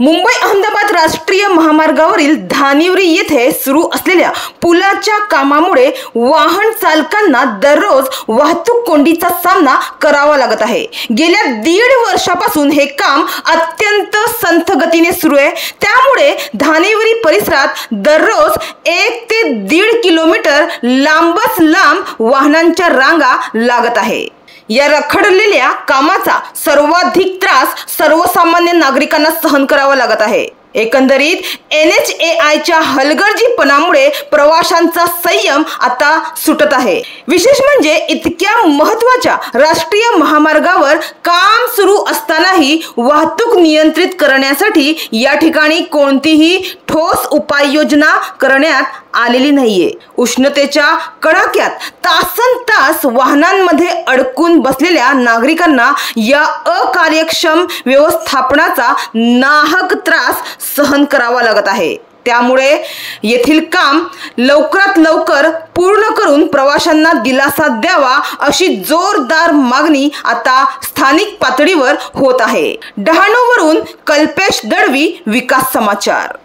मुंबई अहमदाबाद राष्ट्रीय महामार्गावरील धानिवरी येथे सुरू असलेल्या पुलाच्या कामामुळे वाहन चालकांना दररोज वाहतूक कोंडीचा सामना करावा लागत आहे। गेल्या 1.5 वर्षापासून हे काम अत्यंत संथ गतीने सुरू आहे। त्यामुळे धानिवरी परिसरात दररोज 1 ते 1.5 किलोमीटर लांबच लांब वाहनांच्या रांगा लागत आहे। या रखडलेल्या कामाचा सर्वाधिक त्रास सर्वसामान्य नागरिकांना सहन करावा लागत आहे। एकंदरीत NHAIच्या हलगर्जीपणामुळे प्रवाशांचा संयम आता सुटत आहे। विशेष म्हणजे इतक्या महत्त्वाच्या राष्ट्रीय महामार्गावर काम सुरू असतानाही वाहतूक नियंत्रित करण्यासाठी या ठिकाणी कोणतीही ठोस उपाययोजना करण्यात आलेली नाहीये। उष्णतेच्या कडाक्यात तासनतास वाहनांमध्ये अडकून बसलेल्या नागरिकांना या अकार्यक्षम व्यवस्थापनाचा नाहक त्रास सहन करावा लागत आहे। त्यामुळे येथील काम लवकरात लवकर पूर्ण करून प्रवाशांना दिलासा द्यावा अशी जोरदार मागणी आता स्थानिक पातळीवर होत आहे। डहाणूवरून कल्पेश दळवी, विकास समाचार।